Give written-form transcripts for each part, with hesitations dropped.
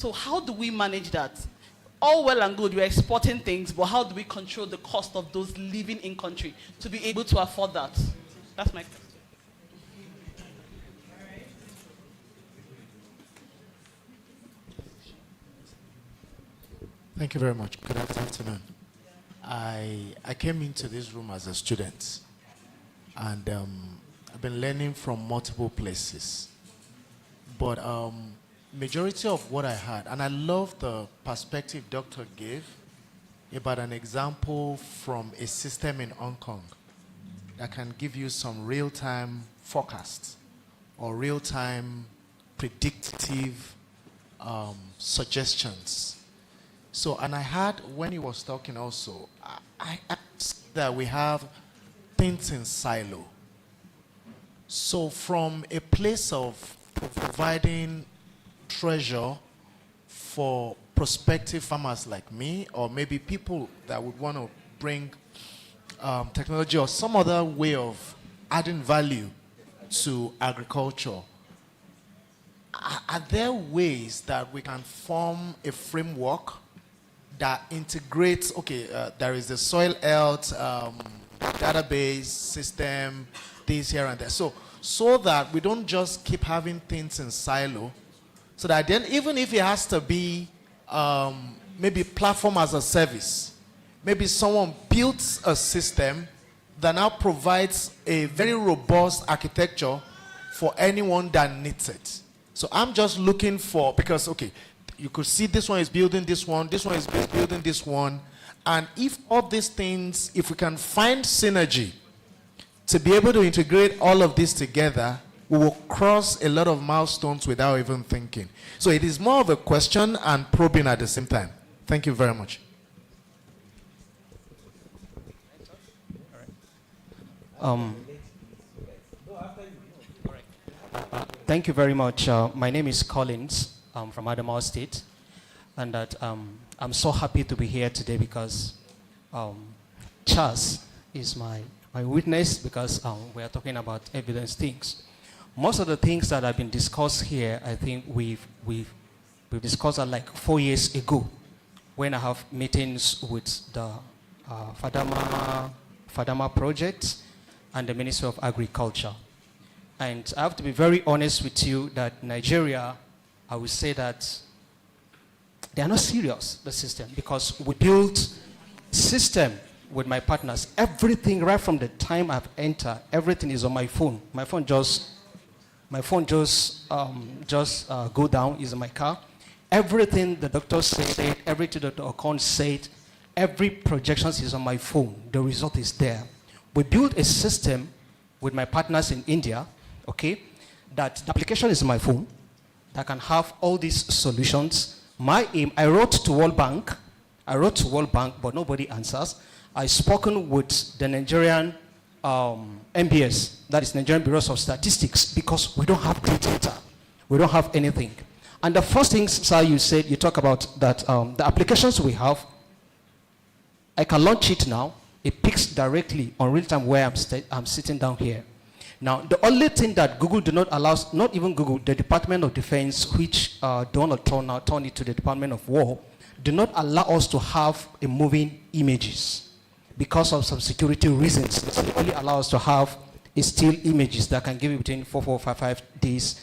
So how do we manage that? All well and good, we're exporting things, but how do we control the cost of those living in country to be able to afford that? That's my question. Thank you very much. Good afternoon. I came into this room as a student, and I've been learning from multiple places. But majority of what I had, and I love the perspective Dr. gave about an example from a system in Hong Kong that can give you some real-time forecast or real-time predictive suggestions. So, and I had, when he was talking also, I asked that we have things in silo. So from a place of providing treasure for prospective farmers like me, or maybe people that would want to bring technology or some other way of adding value to agriculture, are there ways that we can form a framework that integrates, okay, there is the soil health database system, this here and there. So that we don't just keep having things in silo, so that then even if it has to be maybe platform as a service, maybe someone builds a system that now provides a very robust architecture for anyone that needs it. So I'm just looking for, because, okay, you could see this one is building this one is building this one. And if all these things, if we can find synergy to be able to integrate all of this together, we will cross a lot of milestones without even thinking. So it is more of a question and probing at the same time. Thank you very much. Thank you very much. My name is Collins. From Adamawa State, and that I'm so happy to be here today because Charles is my witness, because we are talking about evidence things. Most of the things that have been discussed here, I think we've discussed like 4 years ago when I have meetings with the Fadama project and the Ministry of Agriculture. And I have to be very honest with you that Nigeria, I would say that they are not serious, the system, because we built system with my partners. Everything right from the time I've entered, everything is on my phone. My phone just go down, is in my car. Everything the doctor said, everything the Ocon said, every projections is on my phone. The result is there. We built a system with my partners in India, okay, that the application is on my phone, that can have all these solutions. My aim, I wrote to World Bank, but nobody answers. I've spoken with the Nigerian MBS, that is Nigerian Bureau of Statistics, because we don't have great data. We don't have anything. And the first thing, sir, you said, you talk about that the applications we have, I can launch it now. It picks directly on real time where I'm sitting down here. Now, the only thing that Google do not allow, not even Google, the Department of Defense, which Donald turn it to the Department of War, do not allow us to have a moving images because of some security reasons. They only allow us to have a still images that can give you between 5 days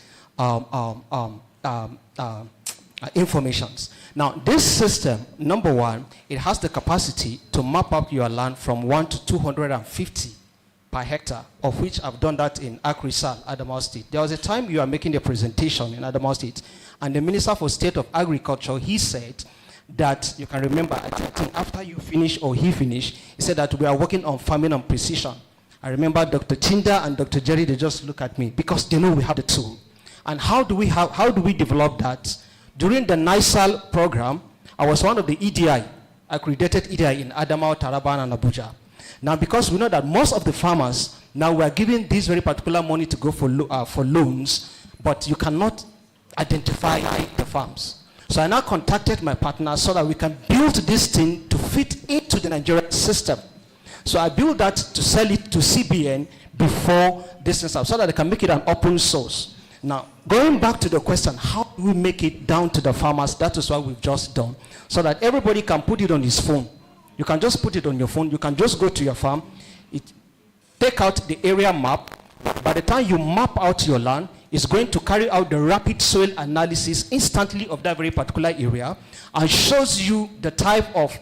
informations. Now, this system, number one, it has the capacity to map up your land from 1 to 250 per hectare, of which I've done that in Akrisal, Adamawa State. There was a time you are making a presentation in Adamawa State, and the Minister for State of Agriculture, he said that, you can remember, I think after you finish or he finished, he said that we are working on farming on precision. I remember Dr. Chinda and Dr. Jerry, they just look at me because they know we have the tool. And how do we develop that? During the NISAL program, I was one of the EDI, accredited EDI in Adamawa, Taraban, and Abuja. Now, because we know that most of the farmers, now we are giving this very particular money to go for loans, but you cannot identify the farms. So I now contacted my partner so that we can build this thing to fit into the Nigerian system. So I built that to sell it to CBN before this and stuff, so that they can make it an open source. Now, going back to the question, how do we make it down to the farmers? That is what we've just done, so that everybody can put it on his phone. You can just put it on your phone. You can just go to your farm, take out the area map. By the time you map out your land, it's going to carry out the rapid soil analysis instantly of that very particular area and shows you the type of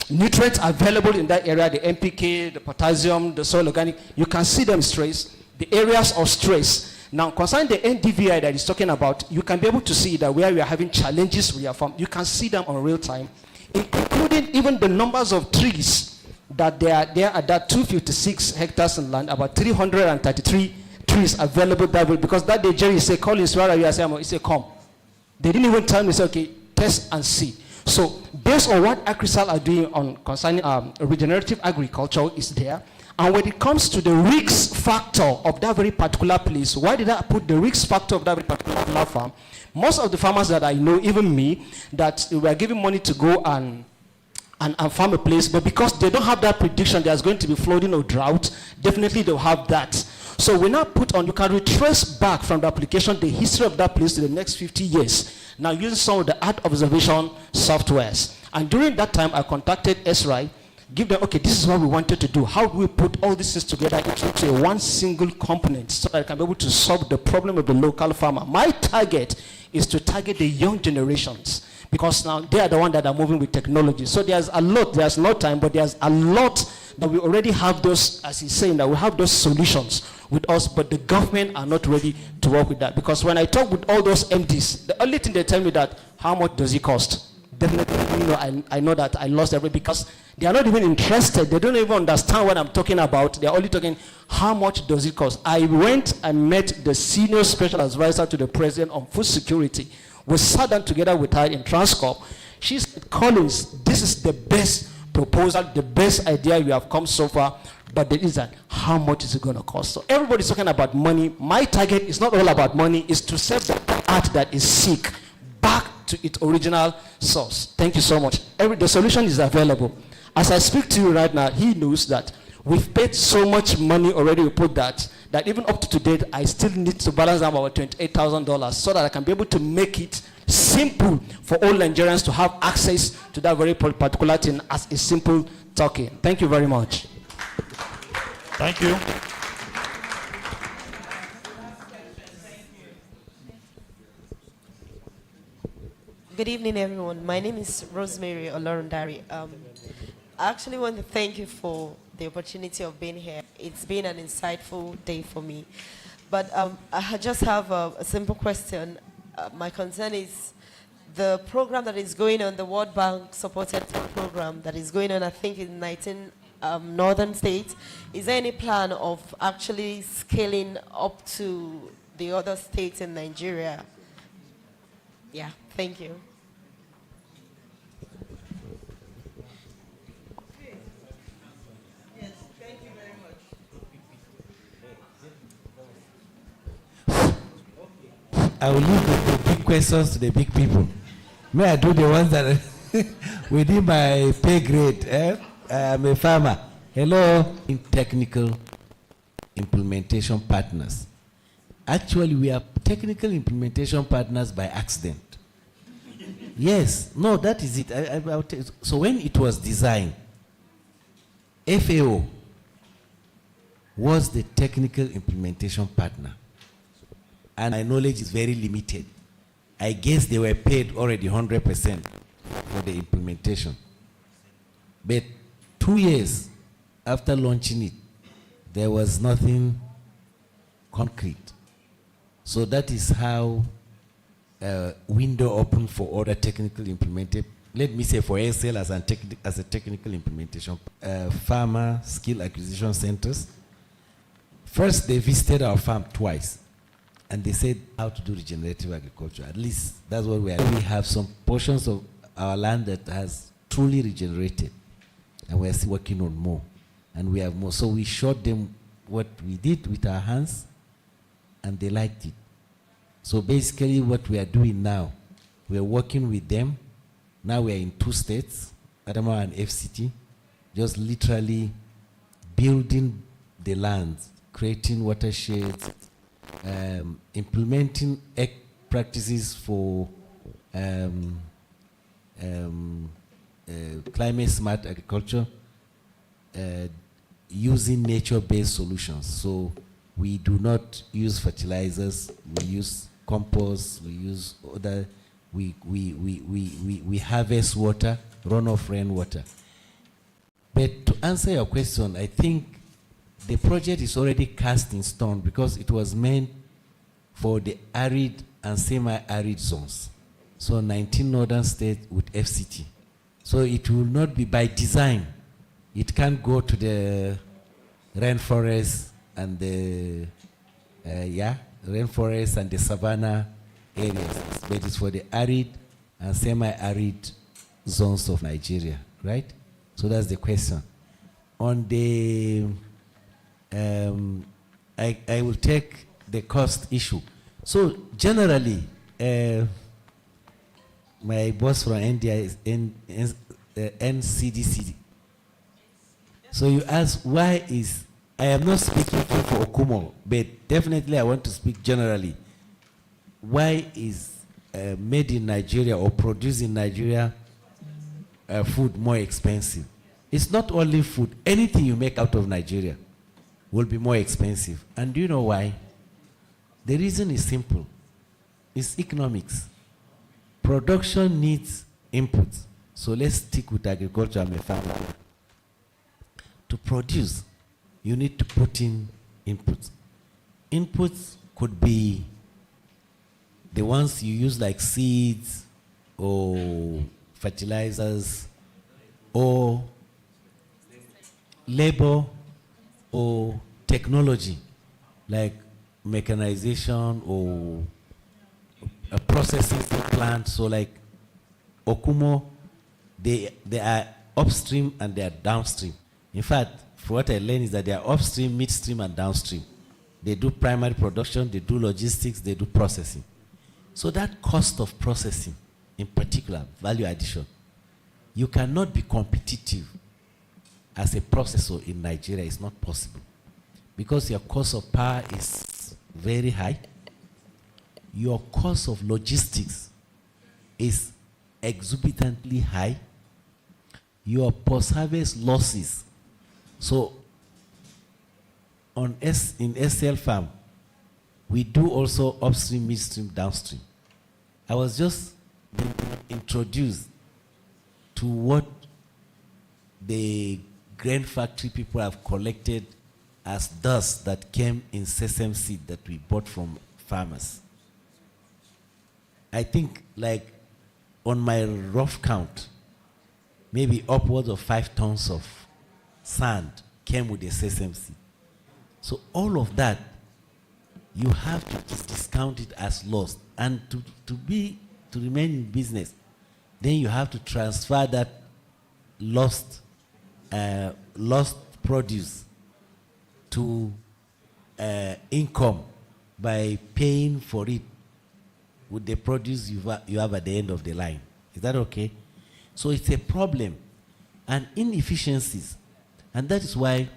nutrients available in that area, the NPK, the potassium, the soil organic. You can see them stress, the areas of stress. Now, concerning the NDVI that he's talking about, you can be able to see that where we are having challenges with your farm, you can see them on real time, including even the numbers of trees that they are there at that 256 hectares in land, about 333 trees available that way. Because that day Jerry said, Collins, where are you? I said, he said, come. They didn't even tell me, say, okay, test and see. So based on what AgriSal are doing on concerning regenerative agriculture is there. And when it comes to the risk factor of that very particular place, why did I put the risk factor of that very particular farm? Most of the farmers that I know, even me, that were giving money to go and farm a place, but because they don't have that prediction there's going to be flooding or drought, definitely they'll have that. So we now put on, you can retrace back from the application the history of that place to the next 50 years. Now using some of the art observation softwares. And during that time, I contacted SRI, give them, okay, this is what we wanted to do. How do we put all these things together into a one single component so that I can be able to solve the problem of the local farmer? My target is to target the young generations, because now they are the ones that are moving with technology. So there's a lot, there's no time, but there's a lot that we already have those, as he's saying, that we have those solutions with us, but the government are not ready to work with that. Because when I talk with all those MDs, the only thing they tell me that, how much does it cost? Definitely, you know, I know that I lost everything, because they are not even interested. They don't even understand what I'm talking about. They're only talking, how much does it cost? I went and met the senior special advisor to the president on food security. We sat down together with her in Transcorp. She said, Collins, this is the best proposal, the best idea you have come so far, but there is that, how much is it going to cost? So everybody's talking about money. My target is not all about money, it's to save the art that is sick back to its original source. Thank you so much. The solution is available. As I speak to you right now, he knows that we've paid so much money already. We put that even up to date, I still need to balance out about $28,000 so that I can be able to make it simple for all Nigerians to have access to that very particular thing as a simple token. Thank you very much. Thank you. Good evening, everyone. My name is Rosemary Olorundari. I actually want to thank you for the opportunity of being here. It's been an insightful day for me. But I just have a simple question. My concern is the program that is going on, the World Bank supported program that is going on, I think, in 19 northern states. Is there any plan of actually scaling up to the other states in Nigeria? Yeah, thank you. I will leave the big questions to the big people. May I do the ones that are within my pay grade? I'm a farmer. Hello. In technical implementation partners. Actually, we are technical implementation partners by accident. Yes. No, that is it. So when it was designed, FAO was the technical implementation partner. And my knowledge is very limited. I guess they were paid already 100% for the implementation. But 2 years after launching it, there was nothing concrete. So that is how window opened for other technical implementation. Let me say for ASL as a technical implementation, farmer skill acquisition centers. First, they visited our farm twice. And they said how to do regenerative agriculture. At least that's what we are. We have some portions of our land that has truly regenerated. And we are still working on more. And we have more. So we showed them what we did with our hands, and they liked it. So basically what we are doing now, we are working with them. Now we are in 2 states, Adamawa and FCT, just literally building the lands. creating watersheds, implementing practices for climate smart agriculture, using nature-based solutions. So we do not use fertilizers, we use compost, we use other, we harvest water, runoff rainwater. But to answer your question, I think the project is already cast in stone because it was meant for the arid and semi-arid zones. So 19 northern states with FCT. So it will not be by design. It can't go to the rainforest and the rainforest and the savanna areas, but it's for the arid and semi-arid zones of Nigeria, right? So that's the question. On the, I will take the cost issue. So generally, my boss from India is NCDC. So you ask, why is, I am not speaking for Okumo, but definitely I want to speak generally. Why is made in Nigeria or produced in Nigeria food more expensive? It's not only food. Anything you make out of Nigeria will be more expensive. And do you know why? The reason is simple. It's economics. Production needs input. So let's stick with agriculture and farm. To produce, you need to put in inputs. Inputs could be the ones you use like seeds or fertilizers or labor or technology like mechanization or a processing plant. So like Okumo, they are upstream and they are downstream. In fact, for what I learned is that they are upstream, midstream, and downstream. They do primary production, they do logistics, they do processing. So that cost of processing, in particular, value addition, you cannot be competitive as a processor in Nigeria. It's not possible. Because your cost of power is very high. Your cost of logistics is exorbitantly high. Your post-harvest losses. So in SL farm, we do also upstream, midstream, downstream. I was just being introduced to what the grain factory people have collected as dust that came in sesame seed that we bought from farmers. I think like on my rough count, maybe upwards of 5 tons of sand came with the sesame seed. So all of that, you have to discount it as lost. And to remain in business, then you have to transfer that lost produce to income by paying for it with the produce you have at the end of the line. Is that okay? So it's a problem and inefficiencies. And that is why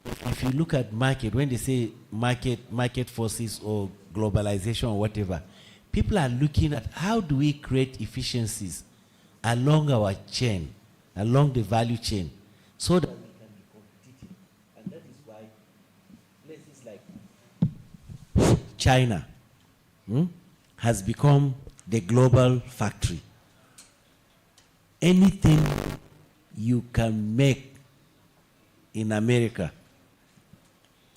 if you look at market, when they say market forces or globalization or whatever, people are looking at how do we create efficiencies along our chain, along the value chain, so that we can be competitive. And that is why places like China has become the global factory. Anything you can make in America,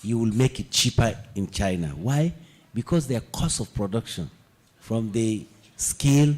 you will make it cheaper in China. Why? Because their cost of production from the scale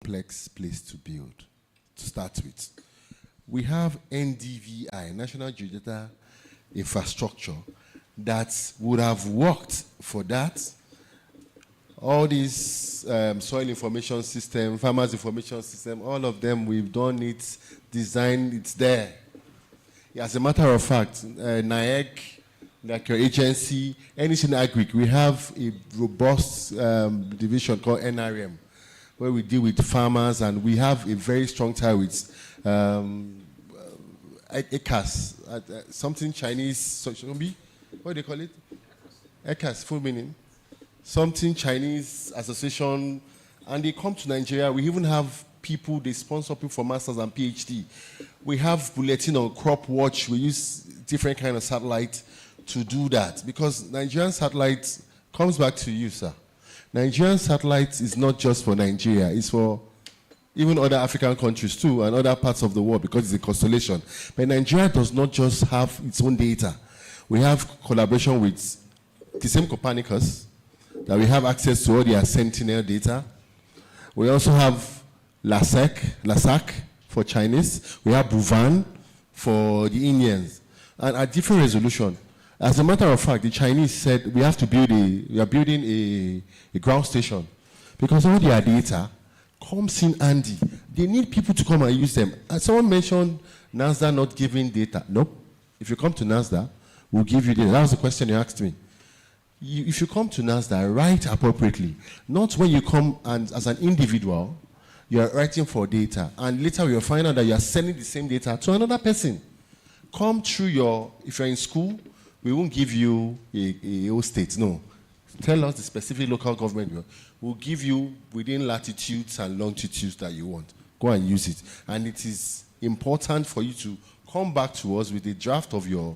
complex place to build, to start with. We have NDVI, National Geospatial Infrastructure, that would have worked for that. All these soil information system, farmers information system, all of them, we've done it, designed, it's there. As a matter of fact, NIAC, like your agency, anything agri, we have a robust division called NRM, where we deal with farmers, and we have a very strong tie with ECAS, something Chinese, what do they call it? ECAS, full meaning. Something Chinese association, and they come to Nigeria. We even have people, they sponsor people for masters and PhD. We have bulletin on crop watch. We use different kind of satellite to do that, because Nigerian satellite comes back to you, sir. Nigerian satellite is not just for Nigeria, it's for even other African countries too, and other parts of the world, because it's a constellation. But Nigeria does not just have its own data. We have collaboration with the same Copernicus, that we have access to all their Sentinel data. We also have LASAC for Chinese. We have Buvan for the Indians, and at different resolution. As a matter of fact, the Chinese said we have to build we are building a ground station, because all their data comes in handy. They need people to come and use them. And someone mentioned NASDAQ not giving data. Nope. If you come to NASDAQ, we'll give you data. That was the question you asked me. If you come to NASDAQ, write appropriately. Not when you come and as an individual, you are writing for data, and later you'll find out that you are sending the same data to another person. Come through if you're in school, we won't give you a whole state, no. Tell us the specific local government you want. We'll give you within latitudes and longitudes that you want. Go and use it. And it is important for you to come back to us with a draft of your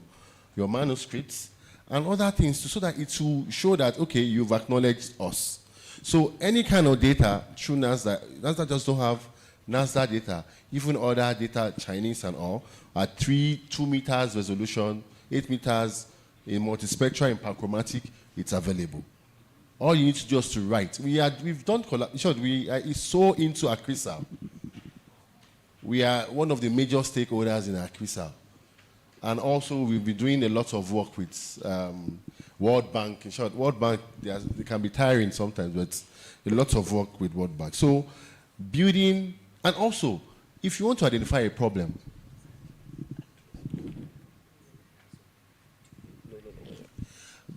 manuscripts and other things, so that it will show that, okay, you've acknowledged us. So any kind of data through NASDAQ just don't have NASDAQ data, even other data, Chinese and all, at 2 meters resolution, 8 meters in multispectral and panchromatic, it's available. All you need to just to write. We've done it's so into ACRISAL. We are one of the major stakeholders in ACRISAL. And also, we've been doing a lot of work with World Bank. In short, World Bank, they can be tiring sometimes, but a lot of work with World Bank. So, building, and also, if you want to identify a problem,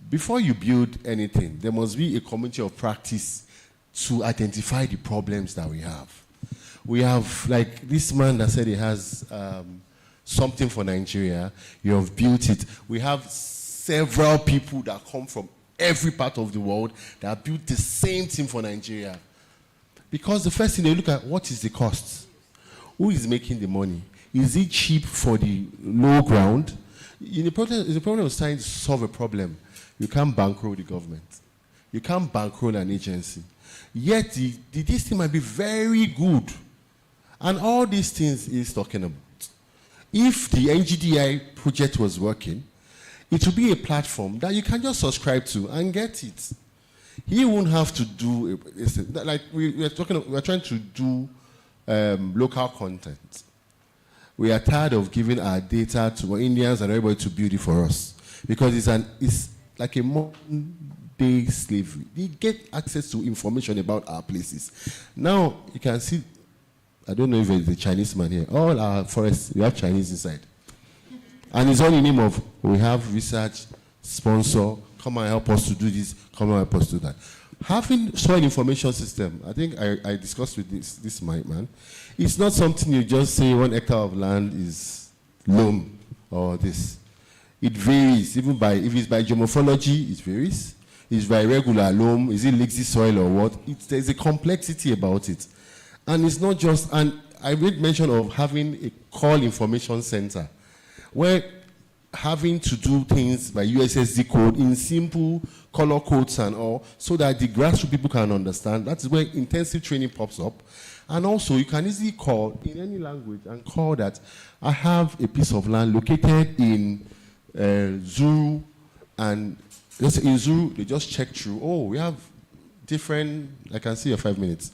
before you build anything, there must be a community of practice to identify the problems that we have. We have, like this man that said he has something for Nigeria, you have built it. We have several people that come from every part of the world that have built the same thing for Nigeria. Because the first thing they look at, what is the cost? Who is making the money? Is it cheap for the low ground? The problem of trying to solve a problem. You can't bankroll the government. You can't bankroll an agency. Yet this thing might be very good. And all these things he's talking about. If the NGDI project was working, it would be a platform that you can just subscribe to and get it. He won't have to do, like we're trying to do local content. We are tired of giving our data to Indians and everybody to build it for us, because it's like a modern day slavery. They get access to information about our places. Now you can see, I don't know if it's a Chinese man here. All our forests, we have Chinese inside. And it's all in the name of, we have research, sponsor, come and help us to do this, come and help us to do that. Having soil information system, I think I discussed with this man, it's not something you just say 1 hectare of land is loam or this. It varies, even if it's by geomorphology, it varies. It's by regular loam, is it lazy soil or what? There's a complexity about it. And it's not just, and I made mention of having a call information center, where having to do things by USSD code in simple color codes and all, so that the grassroots people can understand. That's where intensive training pops up. And also, you can easily call in any language and call that, I have a piece of land located in Zuru, and in Zuru, they just check through, oh, we have different, I can see your 5 minutes.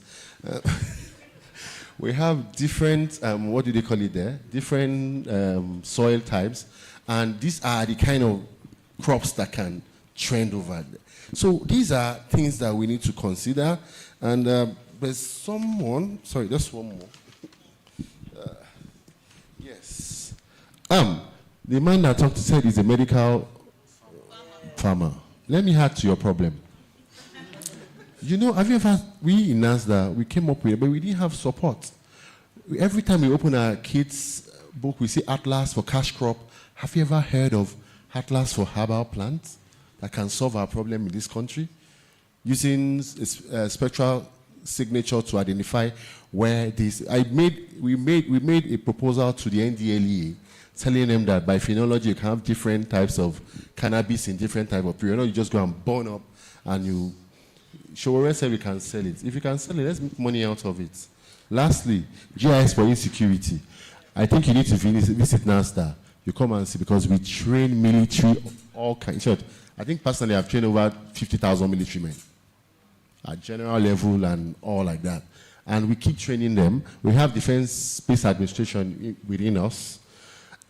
We have different, what do they call it there? Different soil types. And these are the kind of crops that can trend over there. So these are things that we need to consider. And there's someone, sorry, just one more. Yes. The man that talked said he's a medical farmer. Let me add to your problem. You know, have you ever, we in NASDA, we came up with it, but we didn't have support. Every time we open our kids' book, we see Atlas for cash crop. Have you ever heard of Atlas for herbal plants that can solve our problem in this country? Using spectral signature to identify where this, we made a proposal to the NDLEA telling them that by phenology you can have different types of cannabis in different type of period. You just go and burn up and you Showore said we can sell it. If you can sell it, let's make money out of it. Lastly, GIS for insecurity. I think you need to visit NASDA. You come and see, because we train military, all kinds. I think personally I've trained over 50,000 military men at general level and all like that. And we keep training them. We have Defense Space Administration within us.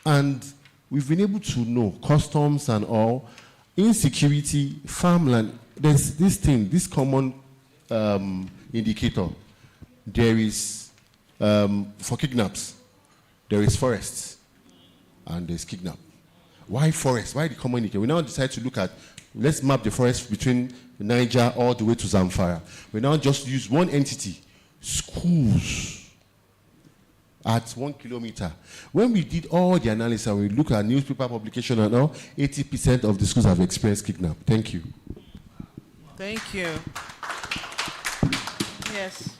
And we've been able to know customs and all, insecurity, farmland. There's this thing, this common indicator. There is, for kidnaps, there is forests and there's kidnap. Why forest? Why the common indicator? We now decide to look at, let's map the forest between Niger all the way to Zamfara. We now just use one entity, schools, at 1 kilometer. When we did all the analysis and we look at newspaper publication and all, 80% of the schools have experienced kidnap. Thank you. Thank you. Yes.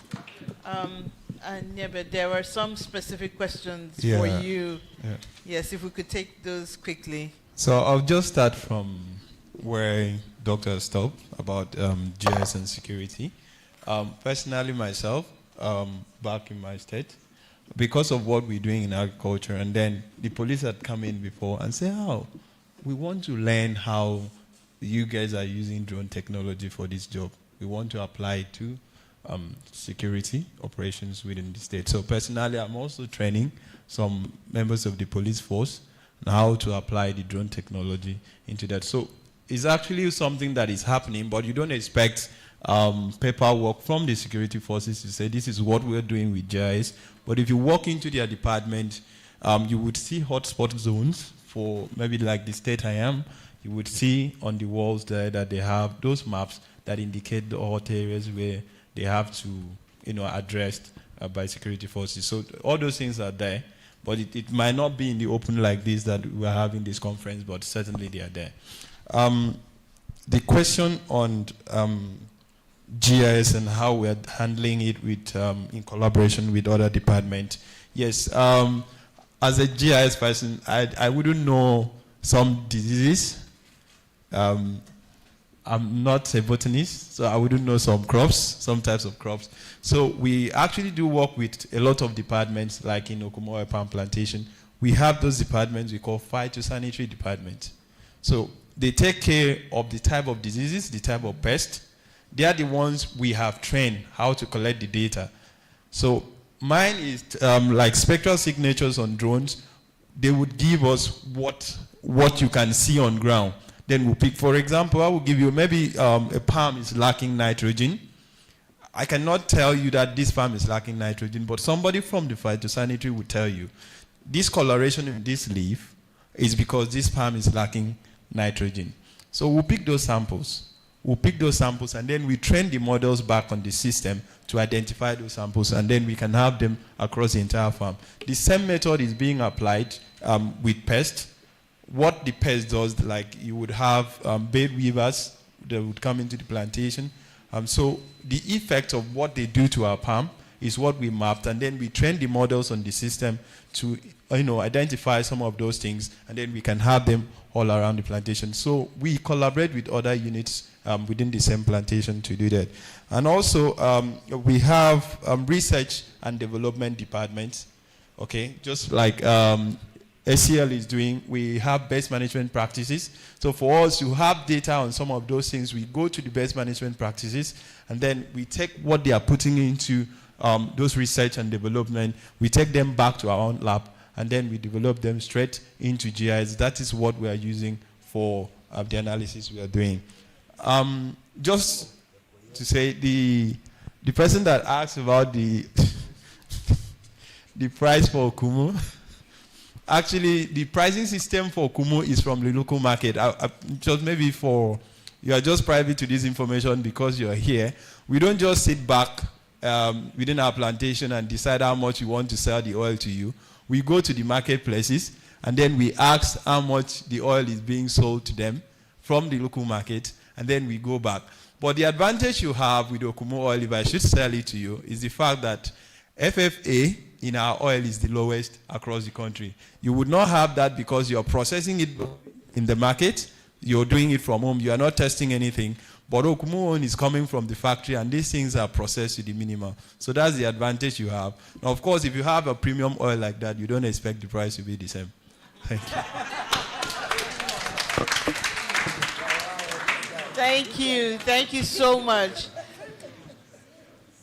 And yeah, but there were some specific questions for you. Yeah. Yes, if we could take those quickly. So I'll just start from where Dr. stopped about GIS and security. Personally, myself, back in my state, because of what we're doing in agriculture, and then the police had come in before and say, oh, we want to learn how you guys are using drone technology for this job. We want to apply it to security operations within the state. So personally, I'm also training some members of the police force on how to apply the drone technology into that. So it's actually something that is happening, but you don't expect paperwork from the security forces to say this is what we're doing with GIS. But if you walk into their department, you would see hotspot zones for maybe like the state I am. You would see on the walls there that they have those maps that indicate the hot areas where they have to, addressed by security forces. So all those things are there, but it might not be in the open like this that we're having this conference, but certainly they are there. The question on GIS and how we're handling it with, in collaboration with other departments. Yes, as a GIS person, I wouldn't know some diseases. I'm not a botanist, so I wouldn't know some crops, some types of crops. So we actually do work with a lot of departments, like in Okumoe Palm Plantation. We have those departments we call phytosanitary departments. So they take care of the type of diseases, the type of pest. They are the ones we have trained how to collect the data. So mine is like spectral signatures on drones. They would give us what you can see on ground. Then we'll pick, for example, I will give you maybe a palm is lacking nitrogen. I cannot tell you that this palm is lacking nitrogen, but somebody from the phytosanitary will tell you this coloration in this leaf is because this palm is lacking nitrogen. So we'll pick those samples. And then we train the models back on the system to identify those samples, and then we can have them across the entire farm. The same method is being applied with pests. What the pest does, like you would have bed weavers that would come into the plantation. So the effect of what they do to our palm is what we mapped, and then we train the models on the system to identify some of those things, and then we can have them all around the plantation. So we collaborate with other units within the same plantation to do that. And also we have research and development departments, okay, just like ACL is doing. We have best management practices. So for us to have data on some of those things, we go to the best management practices, and then we take what they are putting into those research and development, we take them back to our own lab, and then we develop them straight into GIS. That is what we are using for the analysis we are doing. Just to say, the person that asked about the the price for Okumu, actually the pricing system for Okumu is from the local market. Just maybe for, you are just privy to this information because you are here. We don't just sit back within our plantation and decide how much we want to sell the oil to you. We go to the marketplaces and then we ask how much the oil is being sold to them from the local market, and then we go back. But the advantage you have with Okumu oil, if I should sell it to you, is the fact that FFA in our oil is the lowest across the country. You would not have that because you're processing it in the market, you're doing it from home, you are not testing anything. But Okumu oil is coming from the factory, and these things are processed to the minimum. So that's the advantage you have. Now, of course, if you have a premium oil like that, you don't expect the price to be the same. Thank you. Thank you. Thank you so much.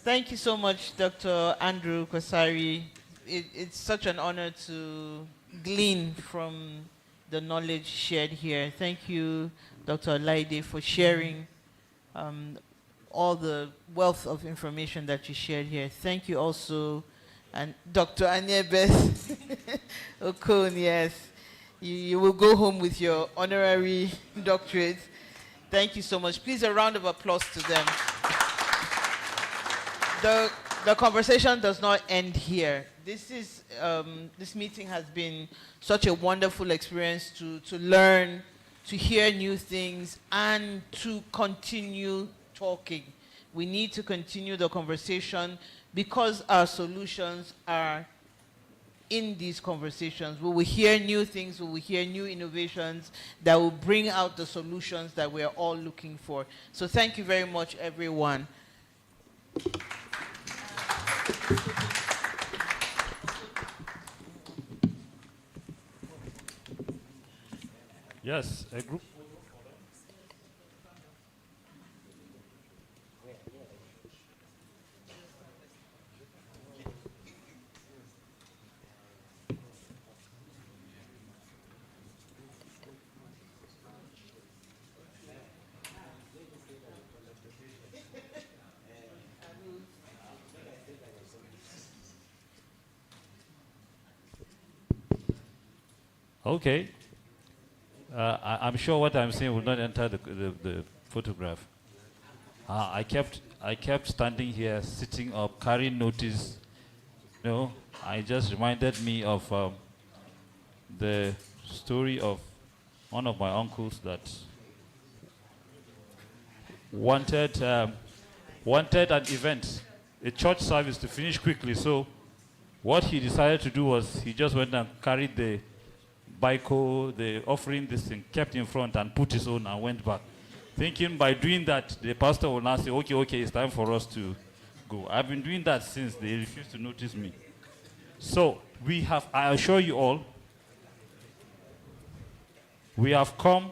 Thank you so much, Dr. Andrew Kwasari. It's such an honor to glean from the knowledge shared here. Thank you, Dr. Laide, for sharing all the wealth of information that you shared here. Thank you also, and Dr. Anyebeth Okon, yes. You will go home with your honorary doctorate. Thank you so much. Please, a round of applause to them. The conversation does not end here. This meeting has been such a wonderful experience to learn, to hear new things, and to continue talking. We need to continue the conversation because our solutions are in these conversations. We will hear new things, we will hear new innovations that will bring out the solutions that we're all looking for. So thank you very much, everyone. Yes, a group. Okay. I'm sure what I'm saying will not enter the photograph. I kept standing here, sitting up, carrying notice. You know, I just reminded me of the story of one of my uncles that wanted an event, a church service to finish quickly. So what he decided to do was he just went and carried the Baiko, the offering, this thing, kept in front and put his own and went back. Thinking by doing that, the pastor will now say, okay, it's time for us to go. I've been doing that since they refused to notice me. So I assure you all, we have come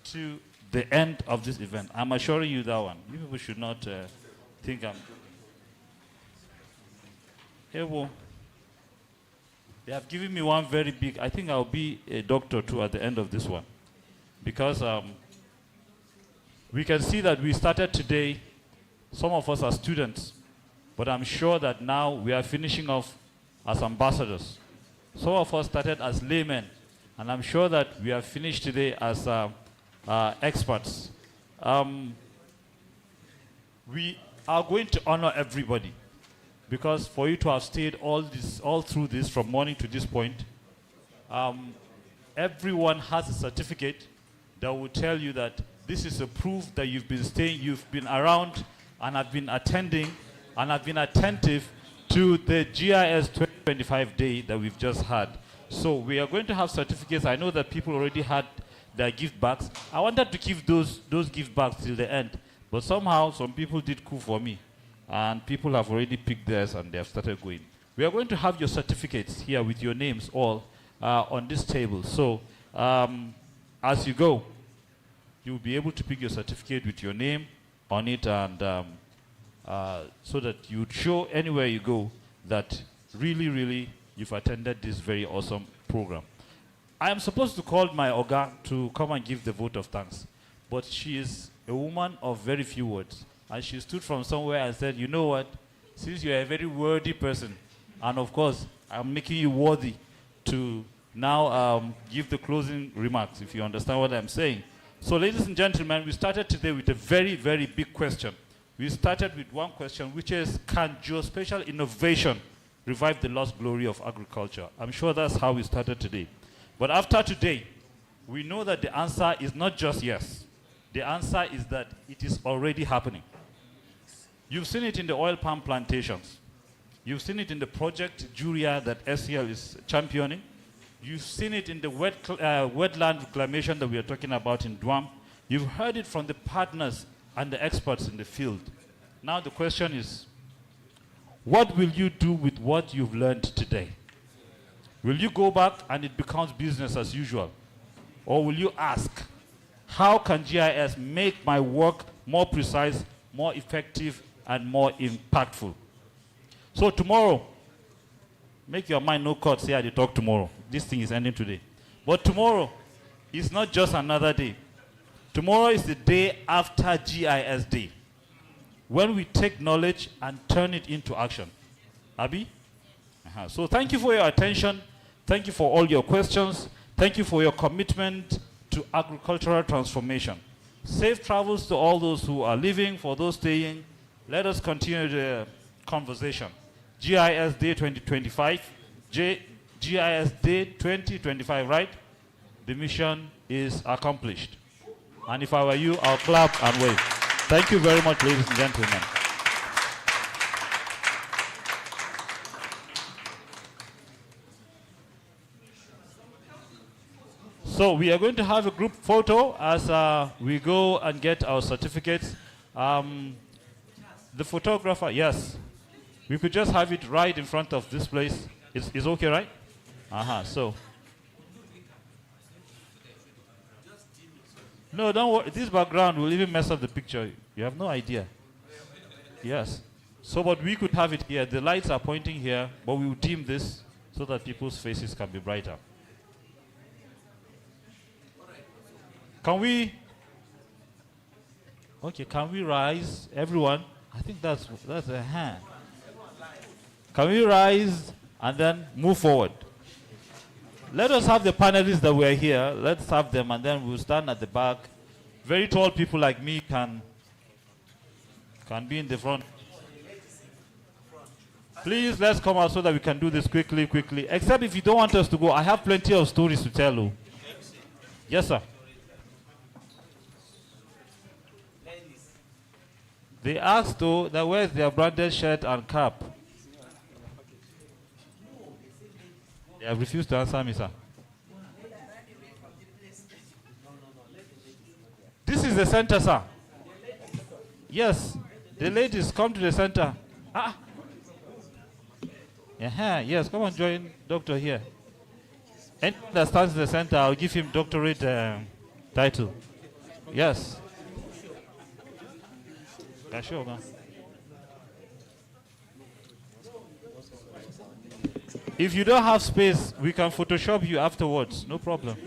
to the end of this event. I'm assuring you that one. You people should not think I'm... Hey, well, they have given me one very big, I think I'll be a doctor too at the end of this one. Because we can see that we started today, some of us are students, but I'm sure that now we are finishing off as ambassadors. Some of us started as laymen, and I'm sure that we are finished today as experts. We are going to honor everybody. Because for you to have stayed all through this, from morning to this point, everyone has a certificate that will tell you that this is a proof that you've been staying, you've been around, and have been attending, and have been attentive to the GIS 2025 day that we've just had. So we are going to have certificates. I know that people already had their gift bags. I wanted to give those gift bags till the end, but somehow some people did cool for me. And people have already picked theirs and they have started going. We are going to have your certificates here with your names all on this table. So as you go, you'll be able to pick your certificate with your name on it, and so that you'd show anywhere you go that really, really you've attended this very awesome program. I am supposed to call my Oga to come and give the vote of thanks, but she is a woman of very few words. And she stood from somewhere and said, you know what, since you're a very worthy person, and of course, I'm making you worthy to now give the closing remarks, if you understand what I'm saying. So ladies and gentlemen, we started today with a very, very big question. We started with one question, which is, can geospatial innovation revive the lost glory of agriculture? I'm sure that's how we started today. But after today, we know that the answer is not just yes. The answer is that it is already happening. You've seen it in the oil palm plantations. You've seen it in the project Juria that SCL is championing. You've seen it in the wetland reclamation that we are talking about in Duam. You've heard it from the partners and the experts in the field. Now the question is, what will you do with what you've learned today? Will you go back and it becomes business as usual? Or will you ask, how can GIS make my work more precise, more effective, and more impactful? So tomorrow, make your mind no cut, say I dey talk tomorrow. This thing is ending today. But tomorrow is not just another day. Tomorrow is the day after GIS Day, when we take knowledge and turn it into action. Abi? So thank you for your attention. Thank you for all your questions. Thank you for your commitment to agricultural transformation. Safe travels to all those who are leaving. For those staying, let us continue the conversation. GIS Day 2025, GIS Day 2025, right? The mission is accomplished. And if I were you, I'll clap and wave. Thank you very much, ladies and gentlemen. So we are going to have a group photo as we go and get our certificates. The photographer, yes. We could just have it right in front of this place. Is okay, right? So. No, don't worry. This background will even mess up the picture. You have no idea. Yes. So, but we could have it here. The lights are pointing here, but we will dim this so that people's faces can be brighter. Can we? Okay, can we rise, everyone? I think that's a hand. Can we rise and then move forward? Let us have the panelists that were here. Let's have them, and then we'll stand at the back. Very tall people like me can be in the front. Please, let's come out so that we can do this quickly. Except if you don't want us to go, I have plenty of stories to tell you. Yes, sir. They asked, though, that where's their branded shirt and cap? They have refused to answer me, sir. This is the center, sir. Yes. The ladies, come to the center. Yes, come and join doctor here. Anyone that stands in the center, I'll give him doctorate title. Yes. Yeah, sure, man. If you don't have space, we can Photoshop you afterwards. No problem.